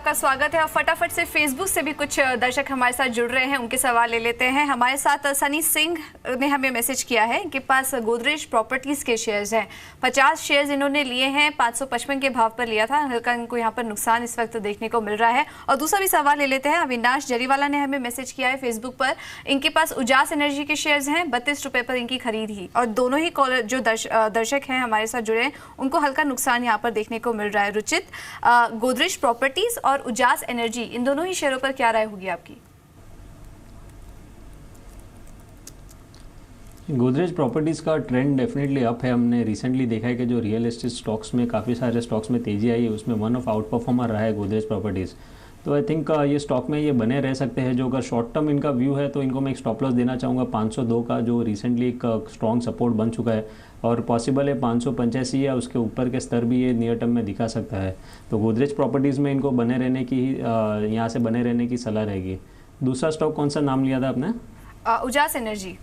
आपका स्वागत है। और फटाफट से फेसबुक से भी कुछ दर्शक हमारे साथ जुड़ रहे हैं, उनके सवाल ले लेते हैं। हमारे साथ सनी सिंह ने हमें मैसेज किया है, इनके पास गोदरेज प्रॉपर्टीज के शेयर्स हैं। 50 शेयर्स इन्होंने लिए हैं, 555 के भाव पर लिया था। हल्का इनको यहाँ पर नुकसान इस वक्त देखने को मिल रहा है। और दूसरा भी सवाल ले लेते हैं। अविनाश जरीवाला ने हमें मैसेज किया है फेसबुक पर, इनके पास उजास एनर्जी के शेयर्स हैं, 32 रुपये पर इनकी खरीद ही। और दोनों ही जो दर्शक हैं हमारे साथ जुड़े हैं, उनको हल्का नुकसान यहाँ पर देखने को मिल रहा है। रुचित, गोदरेज प्रॉपर्टीज और उजास एनर्जी, इन दोनों ही शेयरों पर क्या राय होगी आपकी? गोदरेज प्रॉपर्टीज़ का ट्रेंड डेफिनेटली अप है। हमने रिसेंटली देखा है कि जो रियल एस्टेट स्टॉक्स में काफ़ी सारे स्टॉक्स में तेज़ी आई है, उसमें वन ऑफ आउट परफॉर्मर रहा है गोदरेज प्रॉपर्टीज़। तो आई थिंक ये स्टॉक में ये बने रह सकते हैं। जो अगर शॉर्ट टर्म इनका व्यू है तो इनको मैं एक स्टॉप लॉस देना चाहूँगा 502 का, जो रिसेंटली एक स्ट्रॉन्ग सपोर्ट बन चुका है और पॉसिबल है 585 या उसके ऊपर के स्तर भी ये नियर टर्म में दिखा सकता है। तो गोदरेज प्रॉपर्टीज़ में इनको बने रहने की यहाँ से बने रहने की सलाह रहेगी। दूसरा स्टॉक कौन सा नाम लिया था आपने? उजास एनर्जी।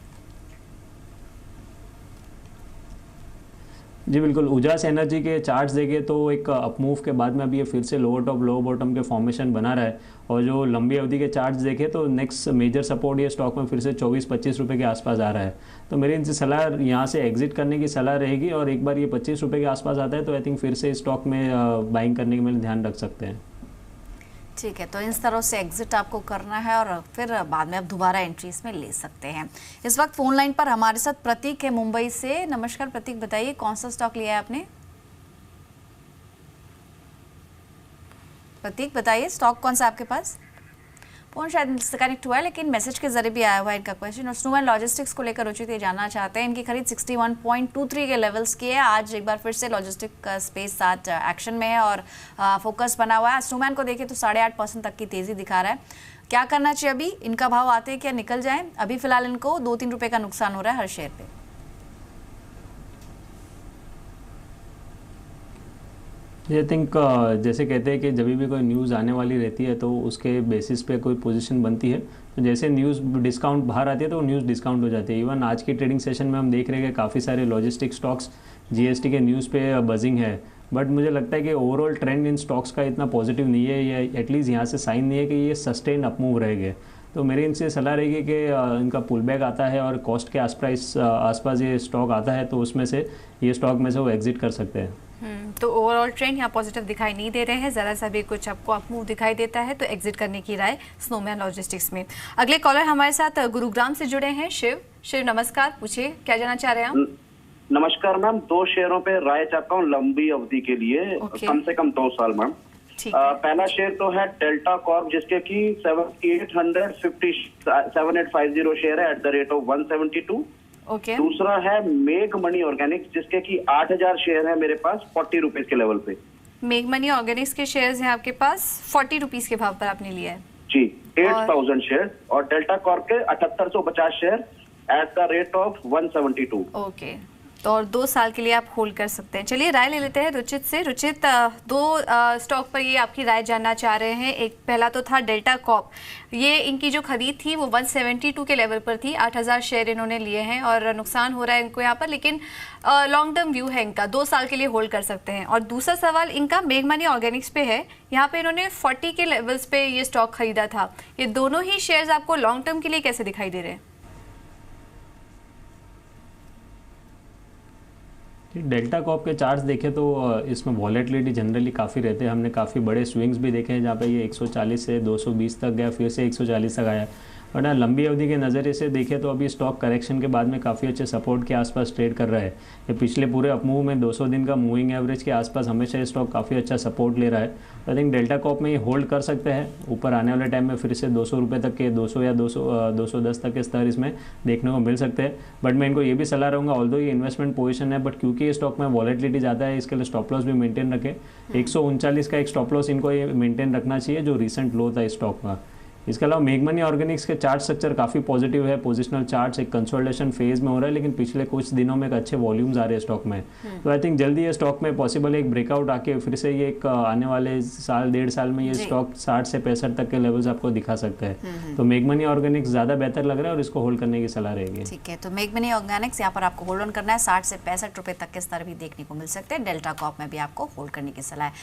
जी बिल्कुल, उजास एनर्जी के चार्ट्स देखें तो एक अपमूव के बाद में अभी ये फिर से लोअर टॉप लोअर बॉटम के फॉर्मेशन बना रहा है। और जो लंबी अवधि के चार्ट्स देखें तो नेक्स्ट मेजर सपोर्ट ये स्टॉक में फिर से 24-25 रुपये के आसपास आ रहा है। तो मेरी इनसे सलाह यहाँ से एग्जिट करने की सलाह रहेगी। और एक बार ये 25 रुपये के आसपास आता है तो आई थिंक फिर से स्टॉक में बाइंग करने के लिए ध्यान रख सकते हैं। ठीक है, तो इस तरह से एग्जिट आपको करना है और फिर बाद में आप दोबारा एंट्री इसमें ले सकते हैं। इस वक्त फोन लाइन पर हमारे साथ प्रतीक है मुंबई से। नमस्कार प्रतीक, बताइए कौन सा स्टॉक लिया है आपने? प्रतीक बताइए, स्टॉक कौन सा आपके पास? फोन शायद कनेक्ट हुआ है, लेकिन मैसेज के जरिए भी आया हुआ है इनका क्वेश्चन। और स्नोमैन लॉजिस्टिक्स को लेकर रुचित ये जानना चाहते हैं, इनकी खरीद 61.23 के लेवल्स की है। आज एक बार फिर से लॉजिस्टिक स्पेस साथ एक्शन में है और फोकस बना हुआ है। स्नोमैन को देखें तो 8.5% तक की तेजी दिखा रहा है। क्या करना चाहिए अभी? इनका भाव आते हैं क्या निकल जाए? अभी फिलहाल इनको 2-3 रुपये का नुकसान हो रहा है हर शेयर पे। आई थिंक जैसे कहते हैं कि जब भी कोई न्यूज़ आने वाली रहती है तो उसके बेसिस पे कोई पोजीशन बनती है। तो जैसे न्यूज़ डिस्काउंट बाहर आती है तो न्यूज़ डिस्काउंट हो जाती है। इवन आज की ट्रेडिंग सेशन में हम देख रहे हैं कि काफ़ी सारे लॉजिस्टिक स्टॉक्स जीएसटी के न्यूज़ पे बजिंग है। बट मुझे लगता है कि ओवरऑल ट्रेंड इन स्टॉक्स का इतना पॉजिटिव नहीं है, या एटलीस्ट यहाँ से साइन नहीं है कि ये सस्टेन अपमूव रहेंगे। तो मेरी इनसे सलाह रहेगी कि इनका पुल बैक आता है और कॉस्ट के आसपास ये स्टॉक आता है तो उसमें से ये स्टॉक में से वो एग्जिट कर सकते हैं। तो ओवरऑल ट्रेंड यहाँ पॉजिटिव दिखाई नहीं दे रहे हैं, ज़रा सा भी कुछ आपको अपमूव दिखाई देता है तो एग्जिट करने की राय स्नोमैन लॉजिस्टिक्स में। अगले कॉलर हमारे साथ गुरुग्राम से जुड़े हैं शिव नमस्कार, पूछिए क्या जानना चाह रहे हैं आप? नमस्कार मैम, 2 शेयरों पे राय चाहता हूँ लंबी अवधि के लिए, कम से कम 2 साल मैम। पहला शेयर तो है डेल्टा कॉर्प, जिसके की 7850 शेयर है @172। दूसरा है मेघ मनी ऑर्गेनिक्स, जिसके की 8000 शेयर है मेरे पास 40 रुपीज के लेवल पे। मेघ मनी ऑर्गेनिक्स के शेयर्स हैं आपके पास, 40 रुपीज के भाव पर आपने लिया है जी, 8000 शेयर। और डेल्टा कॉर्प के 7850 शेयर @172। ओके, तो और 2 साल के लिए आप होल्ड कर सकते हैं। चलिए राय ले लेते हैं रुचित से। रुचित, 2 स्टॉक पर ये आपकी राय जानना चाह रहे हैं। एक पहला तो था डेल्टा कॉर्प, ये इनकी जो खरीद थी वो 172 के लेवल पर थी, 8000 शेयर इन्होंने लिए हैं और नुकसान हो रहा है इनको यहाँ पर, लेकिन लॉन्ग टर्म व्यू है इनका, 2 साल के लिए होल्ड कर सकते हैं। और दूसरा सवाल इनका मेघ मनी ऑर्गेनिक्स पे है, यहाँ पे इन्होंने 40 के लेवल्स पे ये स्टॉक खरीदा था। ये दोनों ही शेयर्स आपको लॉन्ग टर्म के लिए कैसे दिखाई दे रहे हैं? डेल्टा कॉर्प के चार्ट्स देखें तो इसमें वॉलेटिलिटी जनरली काफ़ी रहते हैं। हमने काफ़ी बड़े स्विंग्स भी देखे हैं जहाँ पे ये 140 से 220 तक गया, फिर से 140 तक आया। और ना लंबी अवधि के नज़रिए से देखें तो अभी स्टॉक करेक्शन के बाद में काफ़ी अच्छे सपोर्ट के आसपास ट्रेड कर रहा है। ये पिछले पूरे अपमूव में 200 दिन का मूविंग एवरेज के आसपास हमेशा ये स्टॉक काफ़ी अच्छा सपोर्ट ले रहा है। आई थिंक डेल्टा कॉर्प में ये होल्ड कर सकते हैं। ऊपर आने वाले टाइम में फिर से 200 रुपये तक के 200 या 210 तक के स्तर इसमें देखने को मिल सकते हैं। बट मैं इनको ये भी सलाह रहूँगा, ऑल्दो ये इन्वेस्टमेंट पोजीशन है, बट क्योंकि ये स्टॉक में वॉलेटिलिटी ज़्यादा है, इसके लिए स्टॉप लॉस भी मेंटेन रखें। 139 का एक स्टॉप लॉस इनको ये मेंटेन रखना चाहिए, जो रिसेंट लो था इस स्टॉक का। इसके अलावा मेघ मनी ऑर्गेनिक्स के चार्ट स्ट्रक्चर काफ़ी पॉजिटिव है। पोजिशनल चार्ट्स एक कंसोलिडेशन फेज में हो रहा है, लेकिन पिछले कुछ दिनों में एक अच्छे वॉल्यूम्स आ रहे हैं स्टॉक में। तो आई थिंक जल्दी ये स्टॉक में पॉसिबल एक ब्रेकआउट आके फिर से ये एक आने वाले साल 1.5 साल में ये स्टॉक 60 से 65 तक के लेवल्स आपको दिखा सकता है। तो मेघ मनी ऑर्गेनिक्स ज़्यादा बेहतर लग रहा है और इसको होल्ड करने की सलाह रहेगी। ठीक है, तो मेघ मनी ऑर्गेनिक्स यहाँ पर आपको होल्ड ऑन करना है। 60 से 65 रुपये तक के स्तर भी देखने को मिल सकते हैं। डेल्टा कॉर्प में भी आपको होल्ड करने की सलाह है।